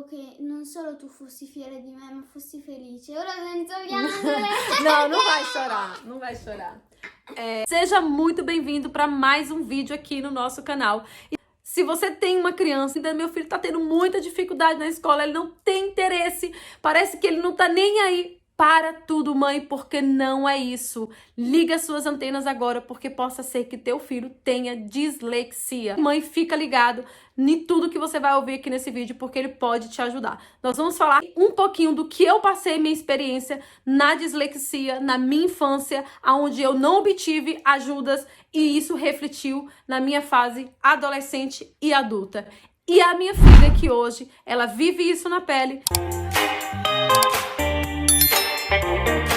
che non solo tu fossi fiera di me, ma fossi felice. Ora sento piangere. Não, não vai chorar, não vai chorar. Seja muito bem-vindo para mais um vídeo aqui no nosso canal. Se você tem uma criança, ainda meu filho tá tendo muita dificuldade na escola, ele não tem interesse, parece que ele não tá nem aí. Para tudo, mãe, porque não é isso. Liga suas antenas agora, porque possa ser que teu filho tenha dislexia. Mãe, fica ligado em tudo que você vai ouvir aqui nesse vídeo, porque ele pode te ajudar. Nós vamos falar um pouquinho do que eu passei, minha experiência na dislexia, na minha infância, onde eu não obtive ajudas e isso refletiu na minha fase adolescente e adulta. E a minha filha que hoje, ela vive isso na pele.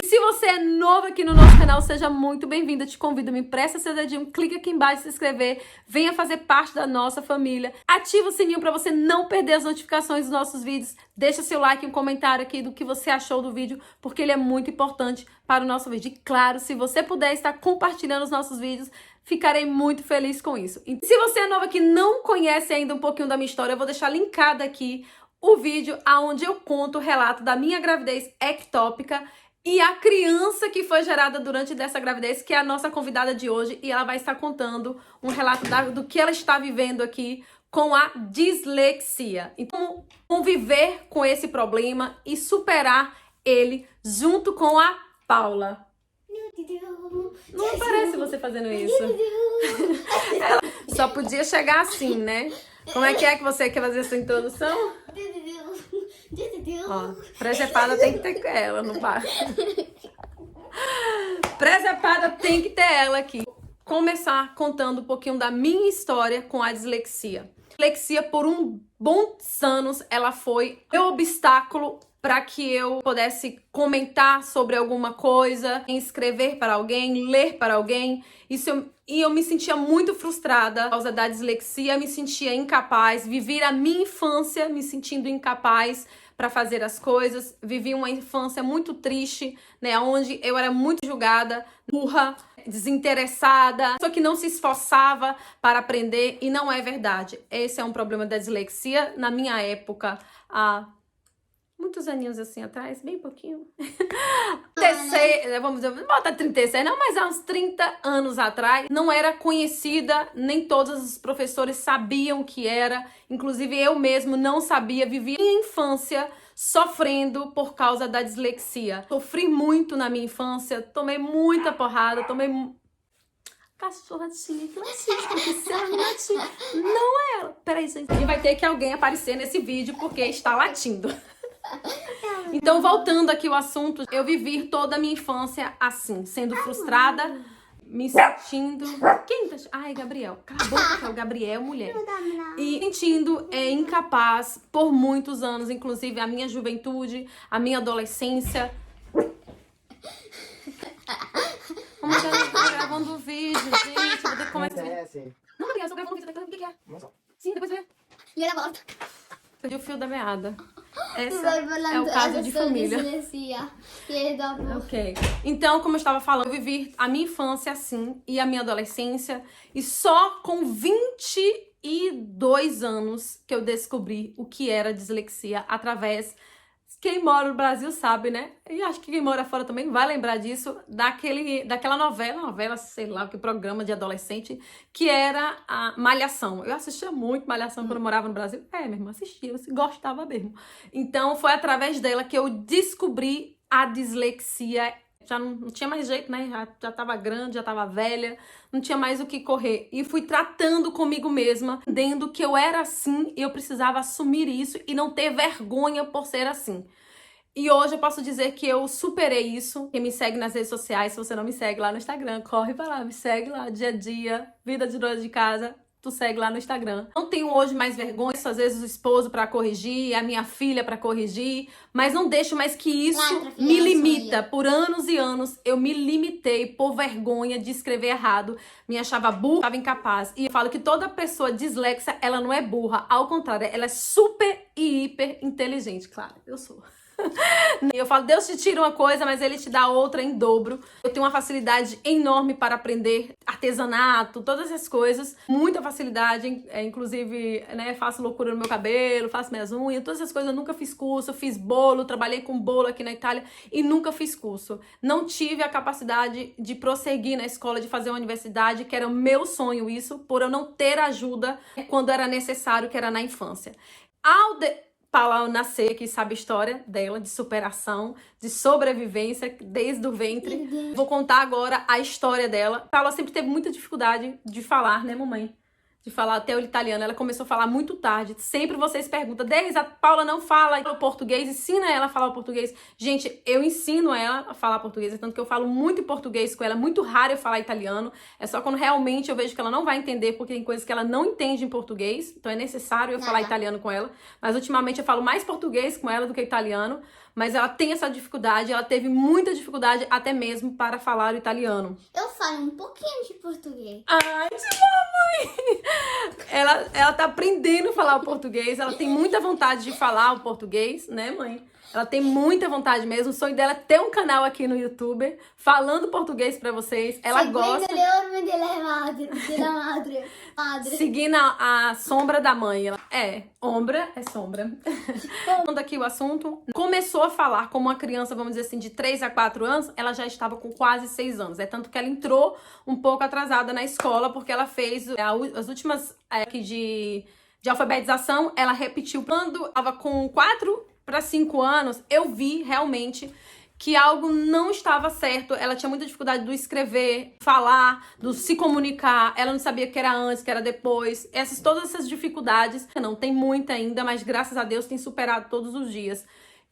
Se você é novo aqui no nosso canal, seja muito bem-vinda. Te convido, me empresta seu dedinho, clica aqui embaixo, se inscrever, venha fazer parte da nossa família. Ativa o sininho para você não perder as notificações dos nossos vídeos. Deixa seu like e um comentário aqui do que você achou do vídeo, porque ele é muito importante para o nosso vídeo. E claro, se você puder estar compartilhando os nossos vídeos, ficarei muito feliz com isso. E se você é novo aqui e não conhece ainda um pouquinho da minha história, eu vou deixar linkado aqui o vídeo onde eu conto o relato da minha gravidez ectópica e a criança que foi gerada durante dessa gravidez, que é a nossa convidada de hoje, e ela vai estar contando um relato do que ela está vivendo aqui com a dislexia. Então, conviver com esse problema e superar ele junto com a Paula. Não parece você fazendo isso. Ela só podia chegar assim, né? Como é que você quer fazer essa introdução? Ó, presepada tem que ter ela no bar. Presepada tem que ter ela aqui. Começar contando um pouquinho da minha história com a dislexia. Dislexia, por bons anos, ela foi meu obstáculo para que eu pudesse comentar sobre alguma coisa, escrever para alguém, ler para alguém. E eu me sentia muito frustrada por causa da dislexia, me sentia incapaz, vivi a minha infância me sentindo incapaz para fazer as coisas, vivi uma infância muito triste, né, onde eu era muito julgada, burra, desinteressada, só que não se esforçava para aprender, e não é verdade. Esse é um problema da dislexia. Na minha época, muitos aninhos assim atrás, bem pouquinho. 36, vamos dizer, bota 36, não, mas há uns 30 anos atrás, não era conhecida, nem todos os professores sabiam que era, inclusive eu mesmo não sabia, vivi minha infância sofrendo por causa da dislexia. Sofri muito na minha infância, tomei muita porrada, Cachorra tinha que latir, porque se ela não latir, não é ela. Peraí, gente, e vai ter que alguém aparecer nesse vídeo porque está latindo. Então, voltando aqui ao assunto, eu vivi toda a minha infância assim, sendo frustrada, me sentindo... Quem tá... Ai, Gabriel. Cala a boca, que é o Gabriel, mulher. E sentindo incapaz por muitos anos, inclusive a minha juventude, a minha adolescência. Como que eu tô gravando um vídeo, gente? Vou ter que começar esse vídeo. Não, Gabriel, eu tô gravando um vídeo. O que é? Sim, depois vê. E ela volta. Perdi o fio da meada. Esse é o caso de família. Ok. Então, como eu estava falando, eu vivi a minha infância assim e a minha adolescência. E só com 22 anos que eu descobri o que era dislexia através... Quem mora no Brasil sabe, né? E acho que quem mora fora também vai lembrar disso, daquela novela, sei lá, que programa de adolescente, que era a Malhação. Eu assistia muito Malhação quando eu morava no Brasil. Minha irmã assistia, eu gostava mesmo. Então, foi através dela que eu descobri a dislexia. Já não tinha mais jeito, né? Já tava grande, já tava velha, não tinha mais o que correr. E fui tratando comigo mesma, entendendo que eu era assim e eu precisava assumir isso e não ter vergonha por ser assim. E hoje eu posso dizer que eu superei isso. Quem me segue nas redes sociais, se você não me segue lá no Instagram, corre pra lá, me segue lá, dia a dia, vida de dona de casa. Tu segue lá no Instagram. Não tenho hoje mais vergonha, às vezes o esposo para corrigir, a minha filha para corrigir, mas não deixo mais que isso me limita. Por anos e anos eu me limitei por vergonha de escrever errado, me achava burra, estava incapaz. E eu falo que toda pessoa dislexa, ela não é burra, ao contrário, ela é super e hiper inteligente. Claro, eu sou. Eu falo, Deus te tira uma coisa, mas Ele te dá outra em dobro. Eu tenho uma facilidade enorme para aprender artesanato, todas essas coisas. Muita facilidade, inclusive, né, faço loucura no meu cabelo, faço minhas unhas, todas essas coisas. Eu nunca fiz curso, fiz bolo, trabalhei com bolo aqui na Itália e nunca fiz curso. Não tive a capacidade de prosseguir na escola, de fazer uma universidade, que era o meu sonho isso, por eu não ter ajuda quando era necessário, que era na infância. Paula nascer, que sabe a história dela, de superação, de sobrevivência desde o ventre. Vou contar agora a história dela. Paula sempre teve muita dificuldade de falar, né, mamãe? De falar até o italiano. Ela começou a falar muito tarde. Sempre vocês perguntam, Deise, a Paula não fala o português, ensina ela a falar o português. Gente, eu ensino ela a falar português, tanto que eu falo muito em português com ela. É muito raro eu falar italiano. É só quando realmente eu vejo que ela não vai entender, porque tem coisas que ela não entende em português. Então é necessário eu falar italiano com ela. Mas ultimamente eu falo mais português com ela do que italiano. Mas ela tem essa dificuldade, ela teve muita dificuldade até mesmo para falar o italiano. Eu falo um pouquinho de português. Ai, mamãe! Ela tá aprendendo a falar o português, ela tem muita vontade de falar o português, né, mãe? Ela tem muita vontade mesmo. O sonho dela é ter um canal aqui no YouTube falando português pra vocês. Ela gosta. Seguindo a sombra da mãe. Ombra é sombra. Quando aqui o assunto começou a falar como uma criança, vamos dizer assim, de 3 a 4 anos, ela já estava com quase 6 anos. É tanto que ela entrou um pouco atrasada na escola, porque ela fez as últimas aqui de alfabetização, ela repetiu. Quando estava com 4 para 5 anos, eu vi realmente que algo não estava certo. Ela tinha muita dificuldade do escrever, falar, do se comunicar. Ela não sabia o que era antes, o que era depois. Todas essas dificuldades, não tem muita ainda, mas graças a Deus tem superado todos os dias.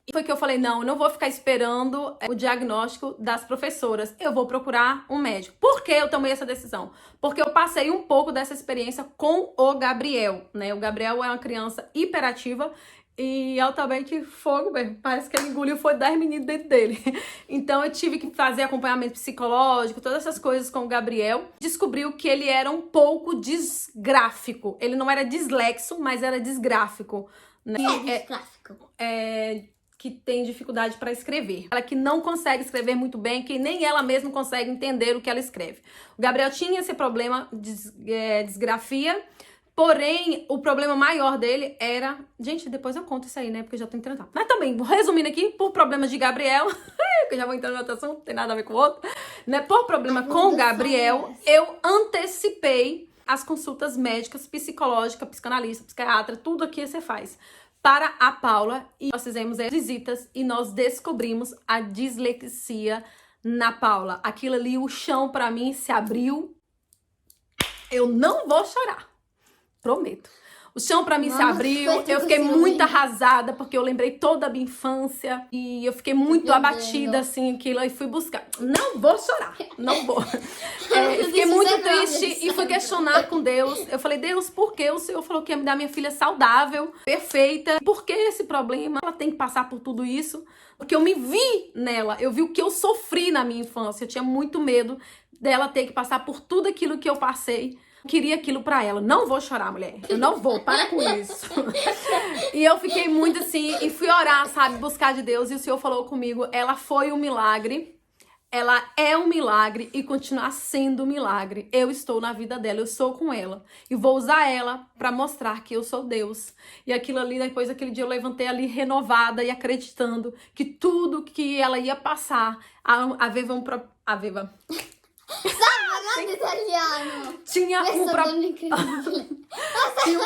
E foi que eu falei, não, eu não vou ficar esperando o diagnóstico das professoras. Eu vou procurar um médico. Por que eu tomei essa decisão? Porque eu passei um pouco dessa experiência com o Gabriel, né? O Gabriel é uma criança hiperativa e altamente fogo mesmo. Parece que ele engoliu, foi 10 meninos dentro dele. Então eu tive que fazer acompanhamento psicológico, todas essas coisas com o Gabriel. Descobriu que ele era um pouco disgráfico. Ele não era dislexo, mas era disgráfico. Né? Disgráfico. Que tem dificuldade para escrever. Ela que não consegue escrever muito bem, que nem ela mesma consegue entender o que ela escreve. O Gabriel tinha esse problema de disgrafia. Porém, o problema maior dele era... Gente, depois eu conto isso aí, né? Porque eu já tô entrando. Mas também, resumindo aqui, por problemas de Gabriel... que eu já vou entrar no outro assunto, não tem nada a ver com o outro. Né? Por problema com o Gabriel, eu antecipei as consultas médicas, psicológicas, psicanalista, psiquiatra, tudo aqui você faz. Para a Paula. E nós fizemos visitas e nós descobrimos a dislexia na Paula. Aquilo ali, o chão pra mim se abriu. Eu não vou chorar. Prometo. O chão pra mim se abriu, eu fiquei muito arrasada, porque eu lembrei toda a minha infância e eu fiquei muito abatida, assim, aquilo, e fui buscar. Não vou chorar, não vou. Eu fiquei muito triste e fui questionar com Deus. Eu falei, Deus, por que o Senhor falou que ia me dar minha filha saudável, perfeita? Por que esse problema? Ela tem que passar por tudo isso? Porque eu me vi nela, eu vi o que eu sofri na minha infância. Eu tinha muito medo dela ter que passar por tudo aquilo que eu passei. Queria aquilo pra ela. Não vou chorar, mulher. Eu não vou. Para com isso. E eu fiquei muito assim, e fui orar, sabe? Buscar de Deus. E o Senhor falou comigo, ela foi um milagre. Ela é um milagre e continuar sendo um milagre. Eu estou na vida dela, eu sou com ela. E vou usar ela pra mostrar que eu sou Deus. E aquilo ali, depois daquele dia, eu levantei ali renovada e acreditando que tudo que ela ia passar, a Viva... Italiano. Tinha um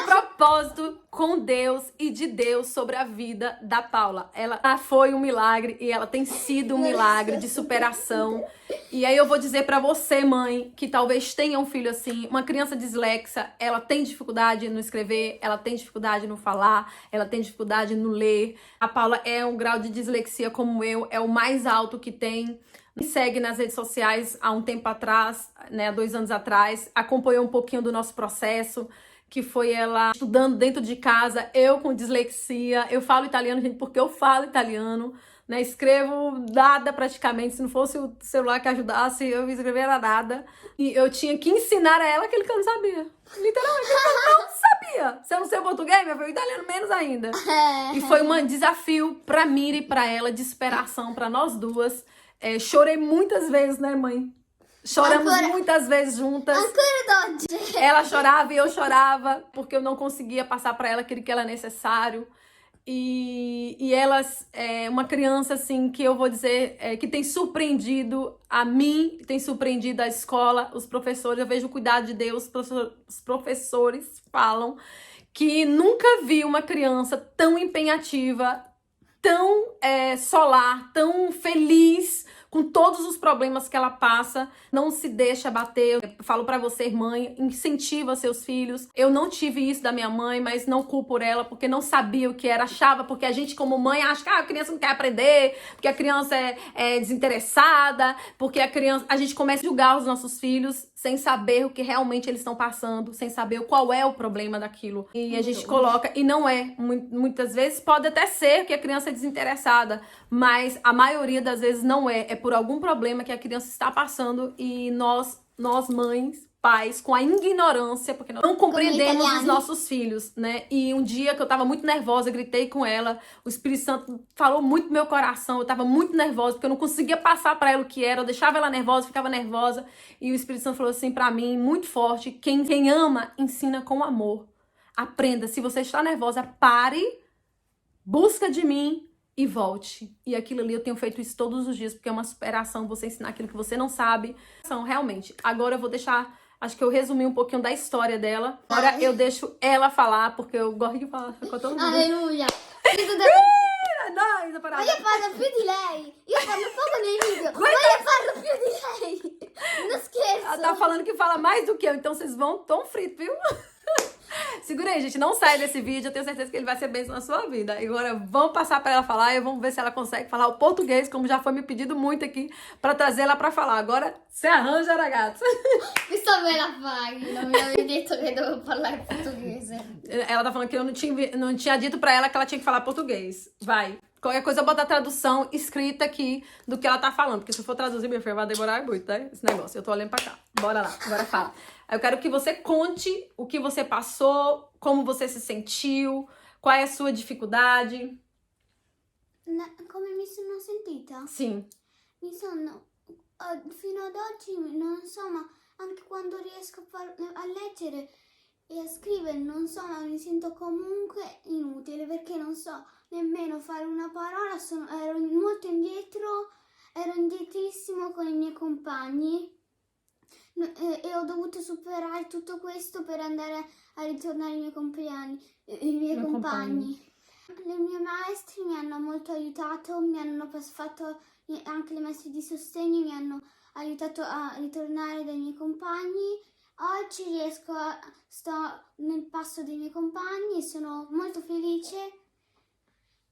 propósito com Deus e de Deus sobre a vida da Paula. Ela foi um milagre e ela tem sido um milagre de superação. E aí eu vou dizer pra você, mãe, que talvez tenha um filho assim, uma criança dislexa, ela tem dificuldade no escrever, ela tem dificuldade no falar, ela tem dificuldade no ler. A Paula é um grau de dislexia como eu, é o mais alto que tem. Me segue nas redes sociais há um tempo atrás, né, há 2 anos atrás, acompanhou um pouquinho do nosso processo, que foi ela estudando dentro de casa, eu com dislexia. Eu falo italiano, gente, porque eu falo italiano. né? Escrevo nada praticamente. Se não fosse o celular que ajudasse, eu escrever era nada. E eu tinha que ensinar a ela aquilo que eu não sabia. Literalmente, eu não sabia. Se eu não sei o português, meu filho, o italiano menos ainda. E foi um desafio pra Mira e pra ela, de superação pra nós duas. Chorei muitas vezes, né, mãe? Choramos muitas vezes juntas. Ela chorava e eu chorava, porque eu não conseguia passar pra ela aquilo que era necessário. E elas, uma criança assim, que eu vou dizer, que tem surpreendido a mim, tem surpreendido a escola, os professores. Eu vejo o cuidado de Deus. Os professores falam que nunca vi uma criança tão empenhativa, tão solar, tão feliz com todos os problemas que ela passa, não se deixa bater. Eu falo pra você, mãe, incentiva seus filhos. Eu não tive isso da minha mãe, mas não culpo por ela, porque não sabia o que era, achava, porque a gente como mãe acha que a criança não quer aprender, porque a criança é desinteressada, porque a gente começa a julgar os nossos filhos sem saber o que realmente eles estão passando, sem saber qual é o problema daquilo. E a gente coloca, e não é. Muitas vezes pode até ser que a criança é desinteressada, mas a maioria das vezes não é. É por algum problema que a criança está passando e nós mães, pais, com a ignorância, porque nós não compreendemos os nossos filhos, né? E um dia que eu tava muito nervosa, gritei com ela, o Espírito Santo falou muito no meu coração, eu tava muito nervosa, porque eu não conseguia passar pra ela o que era, eu deixava ela nervosa, ficava nervosa, e o Espírito Santo falou assim pra mim, muito forte: quem ama, ensina com amor. Aprenda, se você está nervosa, pare, busca de mim, e volte. E aquilo ali eu tenho feito isso todos os dias, porque é uma superação você ensinar aquilo que você não sabe. Então, realmente, agora eu vou deixar, acho que eu resumi um pouquinho da história dela. Agora eu deixo ela falar, porque eu gosto de falar com todo mundo. Alleluia. Dai, separata. Voglio farlo più di lei. Io parlo poco nei video. Voglio farlo più di lei. Não scherzo. Ela tá falando que fala mais do que eu, então vocês vão tão frito, viu? Segura aí, gente, não sai desse vídeo, eu tenho certeza que ele vai ser bênção na sua vida. Agora vamos passar pra ela falar e vamos ver se ela consegue falar o português, como já foi me pedido muito aqui, pra trazer ela pra falar. Agora se arranja, ragazzi. Questa me la fai, non mi avevi detto che dovevo parlare portoghese. Ela tá falando que eu não tinha dito pra ela que ela tinha que falar português. Vai. Qualquer coisa, eu boto a tradução escrita aqui do que ela tá falando. Porque se eu for traduzir, minha filha, vai demorar muito, né? Esse negócio. Eu tô olhando pra cá. Bora lá. Agora fala. Eu quero que você conte o que você passou, como você se sentiu, qual é a sua dificuldade. Come mi sono sentita? Sim. Mi sono, fino ad oggi, non so, ma anche quando riesco a leggere e a scrivere, non so, ma mi sento comunque inutile, perché non so nemmeno fare una parola, ero molto indietro, ero indietrissimo con i miei compagni e ho dovuto superare tutto questo per andare a ritornare ai miei compagni. Le mie maestre mi hanno molto aiutato, mi hanno fatto, anche le maestre di sostegno mi hanno aiutato a ritornare dai miei compagni. Oggi sto nel passo dei miei compagni e sono molto felice.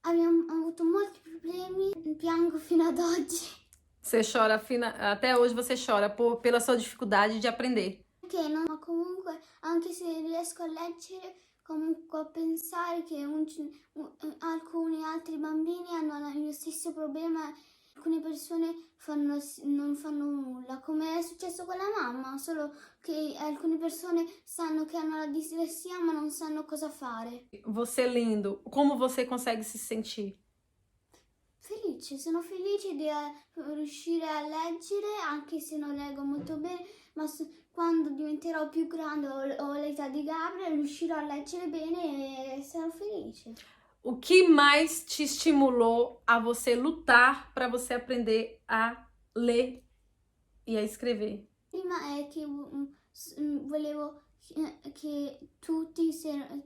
Abbiamo avuto molti problemi, piango fino ad oggi. Você chora, até hoje você chora pela sua dificuldade de aprender. Perché non, ma comunque, anche se riesco a leggere, comunque a pensare che alcuni altri bambini hanno il mio stesso problema. Alcune persone non fanno nulla, come è successo con la mamma, solo che alcune persone sanno che hanno la dislessia ma non sanno cosa fare. Você lindo, como você consegue se sentir? Felice, sono felice di riuscire a leggere, anche se non leggo molto bene, ma quando diventerò più grande o l'età di Gabriel riuscirò a leggere bene e sarò felice. O que mais te estimulou a você lutar para você aprender a ler e a escrever? Prima è che volevo che tutti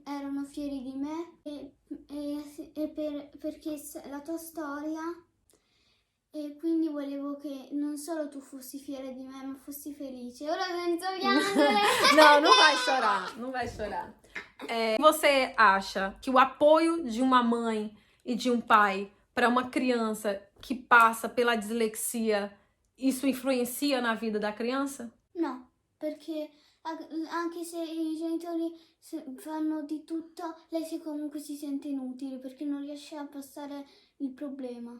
erano fieri di me perché la tua storia, e quindi volevo che non solo tu fossi fiera di me ma fossi felice. Ora senza piangere. Não, não vai chorar, não vai chorar. Você acha que o apoio de uma mãe e de um pai para uma criança que passa pela dislexia, isso influencia na vida da criança? No, perché anche se i genitori fanno di tutto, lei comunque si sente inutile perché non riesce a passare il problema.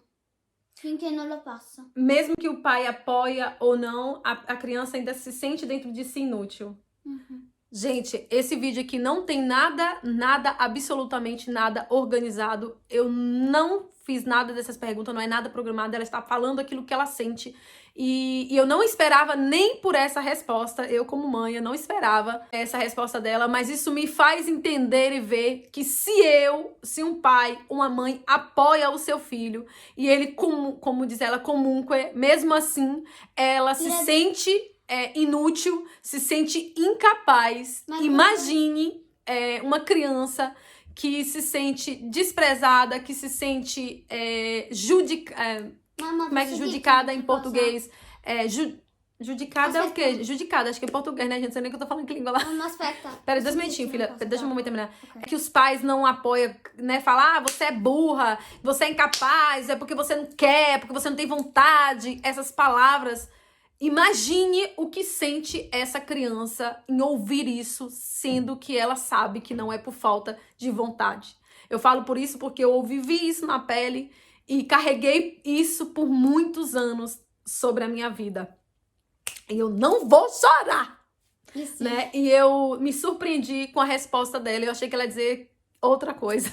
finché non lo passa. Mesmo que o pai apoia ou não, a criança ainda se sente dentro de si inútil. Mhm. Gente, esse vídeo aqui não tem nada, absolutamente nada organizado. Eu não fiz nada dessas perguntas, não é nada programado. Ela está falando aquilo que ela sente. E eu não esperava nem por essa resposta. Eu, como mãe, eu não esperava essa resposta dela. Mas isso me faz entender e ver que se um pai, uma mãe apoia o seu filho, e ele, como diz ela, comunque, mesmo assim, ela se sente inútil, se sente incapaz. Mas Imagine uma criança que se sente desprezada, que se sente Mamma, como é que posso judicada dirti em una cosa? português? Judicada é o quê? Aspetta. Judicada, acho que é em português, né, gente? Não sei nem que eu tô falando que língua lá. Mamma, aspetta. Pera, Posso 2 dirti minutinhos, una filha. cosa? Deixa a mamãe terminar. Ok. É que os pais não apoiam, né? Falar, você é burra, você é incapaz, é porque você não quer, porque você não tem vontade. Essas palavras. Imagine o que sente essa criança em ouvir isso, sendo que ela sabe que não é por falta de vontade. Eu falo por isso porque eu vivi isso na pele e carreguei isso por muitos anos sobre a minha vida. E eu não vou chorar, Isso. né? E eu me surpreendi com a resposta dela. Eu achei que ela ia dizer outra coisa.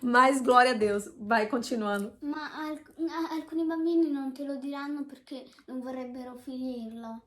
Mas glória a Deus. Vai continuando. Ma alcuni bambini non te lo diranno perché non vorrebbero finirlo.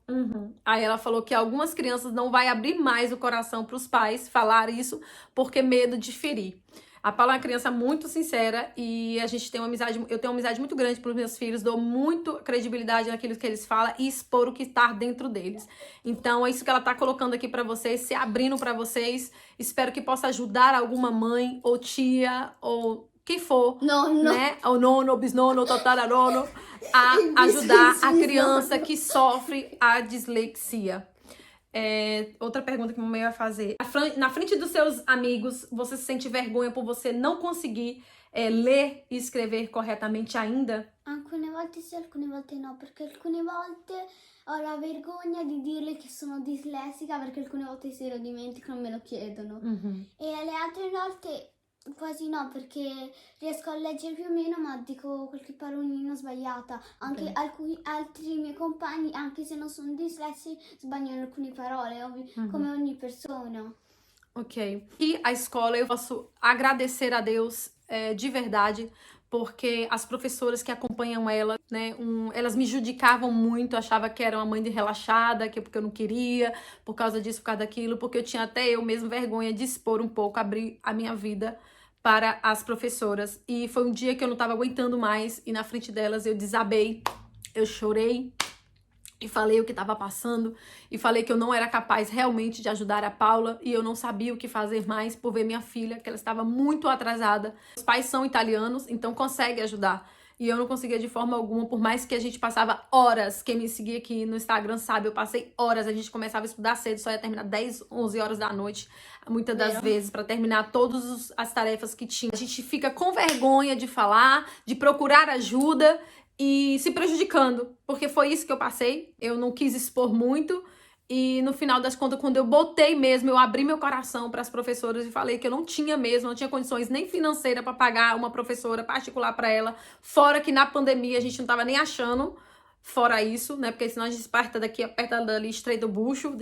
Aí ela falou que algumas crianças não vai abrir mais o coração para os pais falar isso porque medo de ferir. A Paula é uma criança muito sincera e a gente tem uma amizade, eu tenho uma amizade muito grande para os meus filhos, dou muito credibilidade naquilo que eles falam e expor o que está dentro deles. Então é isso que ela tá colocando aqui para vocês, se abrindo para vocês. Espero que possa ajudar alguma mãe ou tia ou quem for, Nonno. né? Ou nono, ou bisnono, ou tatararono, a ajudar a criança que sofre a dislexia. Outra pergunta que a mamãe vai fazer. Na frente dos seus amigos, você se sente vergonha por você não conseguir ler e escrever corretamente ainda? Alcune volte sì, alcune volte no, perché alcune volte ho la vergogna di dirle che sono dislessica, perché alcune volte se lo dimenticano me lo chiedono. E le altre volte quasi no, perché riesco a leggere più o meno, ma dico qualche parolina sbagliata. Anche altri miei compagni, anche se non sono dislessi, sbagliano alcune parole, come ogni persona. Ok. E a escola, eu posso agradecer a Deus de verdade, porque as professoras que acompanham ela, né, elas me judicavam muito, achava que era uma mãe de relaxada, que porque eu não queria, por causa disso, por causa daquilo, porque eu tinha até eu mesmo vergonha de expor um pouco, abrir a minha vida para as professoras. E foi um dia que eu não estava aguentando mais e na frente delas eu desabei, eu chorei e falei o que estava passando e falei que eu não era capaz realmente de ajudar a Paula e eu não sabia o que fazer mais por ver minha filha, que ela estava muito atrasada. Os pais são italianos, então conseguem ajudar. E eu não conseguia de forma alguma, por mais que a gente passava horas. Quem me seguia aqui no Instagram sabe, eu passei horas. A gente começava a estudar cedo, só ia terminar 10, 11 horas da noite, muitas das vezes, para terminar todas as tarefas que tinha. A gente fica com vergonha de falar, de procurar ajuda e se prejudicando, porque foi isso que eu passei. Eu não quis expor muito. E no final das contas, quando eu botei mesmo, eu abri meu coração para as professoras e falei que eu não tinha mesmo, não tinha condições nem financeiras para pagar uma professora particular para ela. Fora que na pandemia a gente não tava nem achando, fora isso, né? Porque senão a gente aperta daqui, aperta dali, estreita o bucho,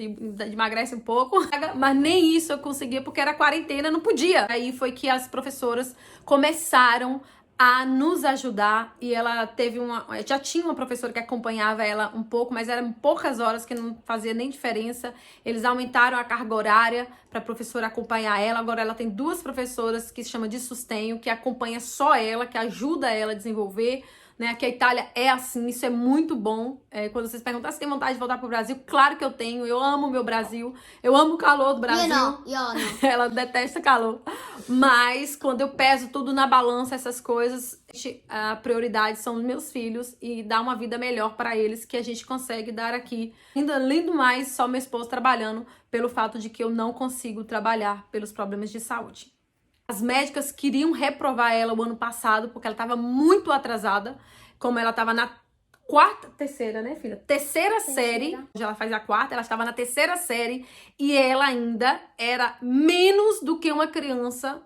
emagrece um pouco. Mas nem isso eu conseguia, porque era quarentena, não podia. Aí foi que as professoras começaram a nos ajudar e ela teve já tinha uma professora que acompanhava ela um pouco, mas eram poucas horas que não fazia nem diferença. Eles aumentaram a carga horária para a professora acompanhar ela. Agora ela tem 2 professoras que se chama de sustenho, que acompanha só ela, que ajuda ela a desenvolver, né? Que a Itália é assim, isso é muito bom. Quando vocês perguntam se tem vontade de voltar pro Brasil, claro que eu tenho, eu amo o meu Brasil, eu amo o calor do Brasil. Io no. Ela detesta calor. Mas quando eu peso tudo na balança, essas coisas, a prioridade são os meus filhos e dar uma vida melhor para eles, que a gente consegue dar aqui. Ainda lindo mais só meu esposo trabalhando, pelo fato de que eu não consigo trabalhar pelos problemas de saúde. As médicas queriam reprovar ela o ano passado, porque ela estava muito atrasada, como ela estava na terceira, né, filha? Terceira série, hoje ela faz a 4ª, ela estava na 3ª série, e ela ainda era menos do que uma criança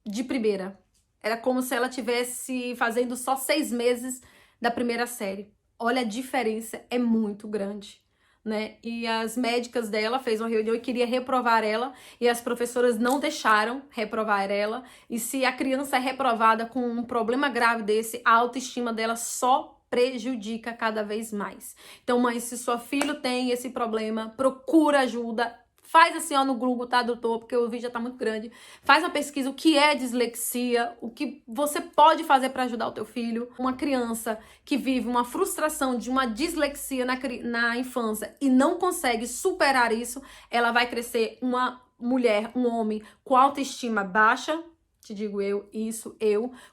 de primeira. Era como se ela tivesse fazendo só 6 meses da primeira série. Olha, a diferença é muito grande, né? E as médicas dela fez uma reunião e queria reprovar ela, e as professoras não deixaram reprovar ela. E se a criança é reprovada com um problema grave desse, a autoestima dela só prejudica cada vez mais. Então, mãe, se seu filho tem esse problema, procura ajuda. Faz assim, ó, no Google, tá, doutor? Porque o vídeo já tá muito grande. Faz uma pesquisa, o que é dislexia, o que você pode fazer para ajudar o teu filho. Uma criança que vive uma frustração de uma dislexia na infância e não consegue superar isso, ela vai crescer uma mulher, um homem com autoestima baixa, te digo eu,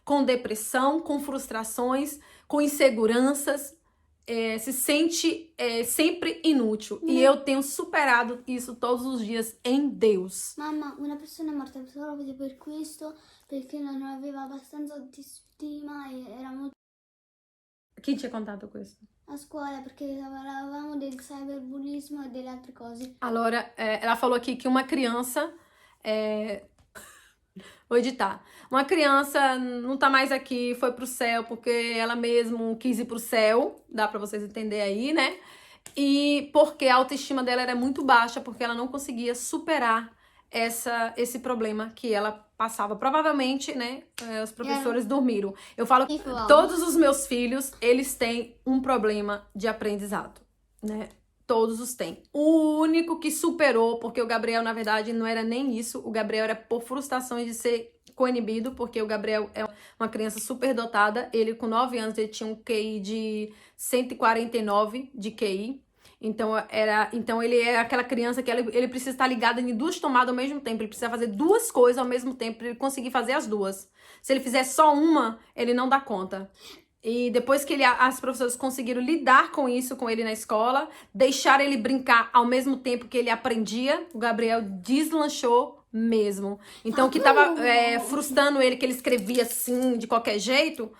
com depressão, com frustrações, com inseguranças, se sente sempre inútil. E eu tenho superado isso todos os dias em Deus. Mamma, una persona è morta proprio per questo, perché non aveva abbastanza autostima e era molto Quem tinha contato questo? a scuola perché parlavamo del cyberbullismo e delle altre cose. Allora, ela falou aqui que uma criança... Vou editar. Uma criança não tá mais aqui, foi pro céu porque ela mesmo quis ir pro céu, dá pra vocês entenderem aí, né? E porque a autoestima dela era muito baixa, porque ela não conseguia superar esse problema que ela passava. Provavelmente, né, os professores dormiram. Eu falo que todos os meus filhos, eles têm um problema de aprendizado, né? Todos os têm. O único que superou, porque o Gabriel, na verdade, não era nem isso. O Gabriel era por frustrações de ser coinibido, porque o Gabriel é uma criança superdotada. Ele, com 9 anos, ele tinha um QI de 149 de QI. Então ele é aquela criança que ele precisa estar ligado em 2 tomadas ao mesmo tempo. Ele precisa fazer 2 coisas ao mesmo tempo para ele conseguir fazer as 2. Se ele fizer só uma, ele não dá conta. E depois que as professoras conseguiram lidar com isso com ele na escola, deixar ele brincar ao mesmo tempo que ele aprendia, o Gabriel deslanchou mesmo. Então, o que estava frustrando ele, que ele escrevia assim, de qualquer jeito,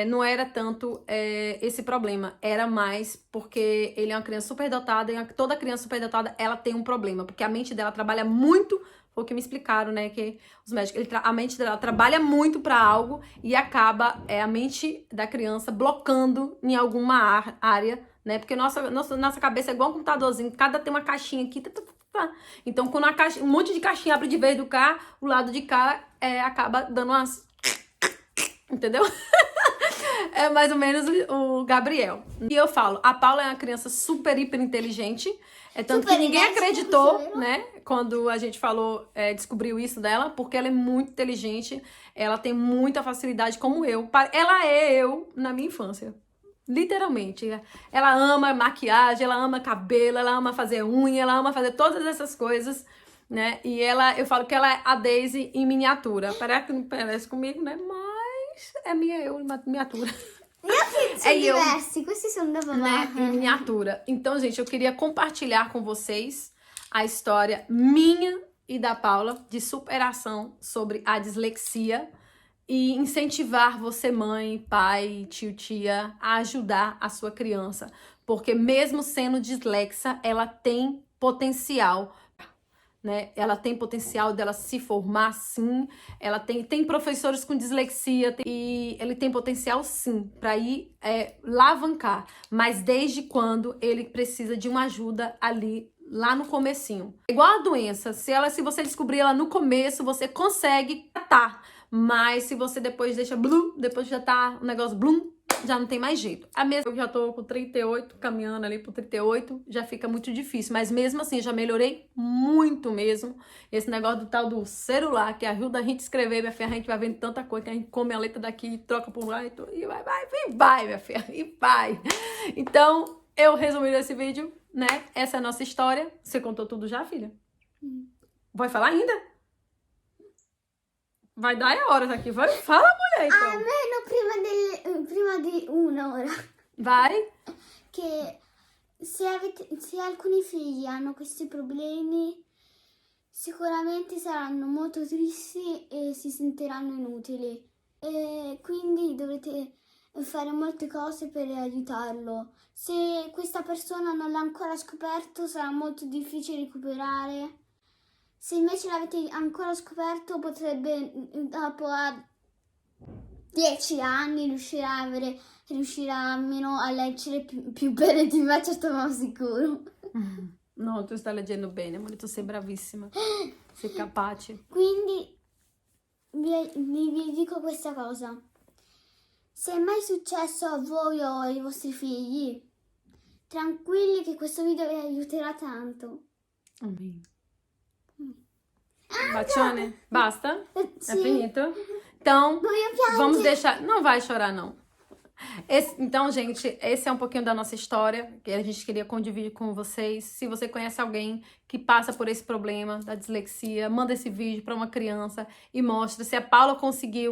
não era tanto esse problema. Era mais porque ele é uma criança superdotada, e toda criança superdotada, ela tem um problema, porque a mente dela trabalha muito. Foi o que me explicaram, né? Que os médicos, a mente dela trabalha muito para algo e acaba a mente da criança blocando em alguma área, né? Porque nossa cabeça é igual um computadorzinho, cada tem uma caixinha aqui. Então, quando um monte de caixinha abre de vez do cá, o lado de cá acaba dando umas... Entendeu? É mais ou menos o Gabriel. E eu falo, a Paula é uma criança super, hiper inteligente. Tanto que ninguém acreditou, né? Quando a gente falou, descobriu isso dela, porque ela é muito inteligente, ela tem muita facilidade como eu. Ela é eu na minha infância. Literalmente. Ela ama maquiagem, ela ama cabelo, ela ama fazer unha, ela ama fazer todas essas coisas, né? E eu falo que ela é a Daisy em miniatura. Parece que não parece comigo, né? Mas é eu em miniatura. Sono diversi, questi sono da papà. Né, em miniatura. Então, gente, eu queria compartilhar com vocês a história minha e da Paula de superação sobre a dislexia e incentivar você, mãe, pai, tio, tia, a ajudar a sua criança. Porque mesmo sendo dislexa, ela tem potencial, né? Ela tem potencial dela se formar, sim. Ela tem professores com dislexia e ele tem potencial, sim, para ir alavancar. Mas desde quando ele precisa de uma ajuda ali, lá no comecinho. Igual a doença, se você descobrir ela no começo, você consegue tratar. Mas se você depois deixa depois já tá o negócio já não tem mais jeito. A mesma, eu já tô com 38, caminhando ali pro 38, já fica muito difícil. Mas mesmo assim, já melhorei muito mesmo. Esse negócio do tal do celular, que ajuda a gente a escrever, minha filha, a gente vai vendo tanta coisa, que a gente come a letra daqui e troca por lá e vai, minha filha, e vai. Então, eu resumi esse vídeo, né? Essa é a nossa história. Você contou tudo já, filha? Vai falar ainda? Vai dar horas aqui. Vai, fala, mulher, então. Almeno prima di un'ora. Vai. Che se alcuni figli hanno questi problemi, sicuramente saranno molto tristi e si sentiranno inutili. E quindi dovete fare molte cose per aiutarlo. Se questa persona non l'ha ancora scoperto, sarà molto difficile recuperare. Se invece l'avete ancora scoperto, potrebbe dopo 10 anni riuscirà almeno a leggere più bene di me, certo ma sicuro. No, tu stai leggendo bene, amore, tu sei bravissima. Sei capace. Quindi vi dico questa cosa. Se è mai successo a voi o ai vostri figli, tranquilli che questo video vi aiuterà tanto. Amém. Bacione? Basta? Sì. É finito? Então, Voglio piangere. vamos deixar... Não vai chorar, não. Então, gente, esse é um pouquinho da nossa história que a gente queria dividir com vocês. Se você conhece alguém que passa por esse problema da dislexia, manda esse vídeo para uma criança e mostra se a Paula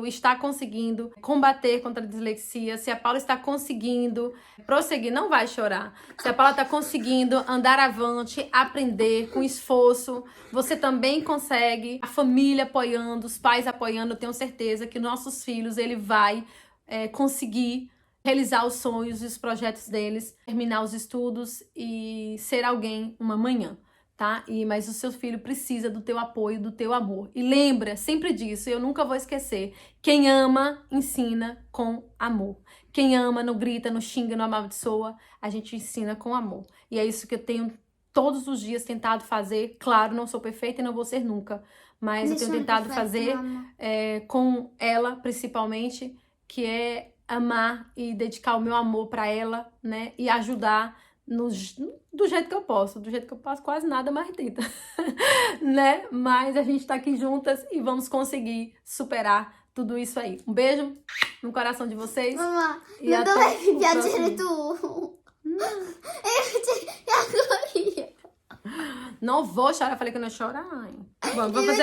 está conseguindo combater contra a dislexia, se a Paula está conseguindo prosseguir, não vai chorar. Se a Paula está conseguindo andar avante, aprender com esforço, você também consegue. A família apoiando, os pais apoiando, eu tenho certeza que nossos filhos, ele vai conseguir realizar os sonhos e os projetos deles, terminar os estudos e ser alguém uma manhã, tá? Mas o seu filho precisa do teu apoio, do teu amor. E lembra sempre disso, eu nunca vou esquecer. Quem ama, ensina com amor. Quem ama, não grita, não xinga, não amaldiçoa, a gente ensina com amor. E é isso que eu tenho todos os dias tentado fazer. Claro, não sou perfeita e não vou ser nunca, mas eu tenho tentado fazer com ela, principalmente, que é amar e dedicar o meu amor para ela, né? E ajudar do jeito que eu posso. Do jeito que eu posso, quase nada mais tenta, né? Mas a gente tá aqui juntas e vamos conseguir superar tudo isso aí. Um beijo no coração de vocês. Mamma, E non até dovevi o piangere próximo. tu. E invece piango io. Não vou chorar, eu falei que eu não ia chorar. Vamos fazer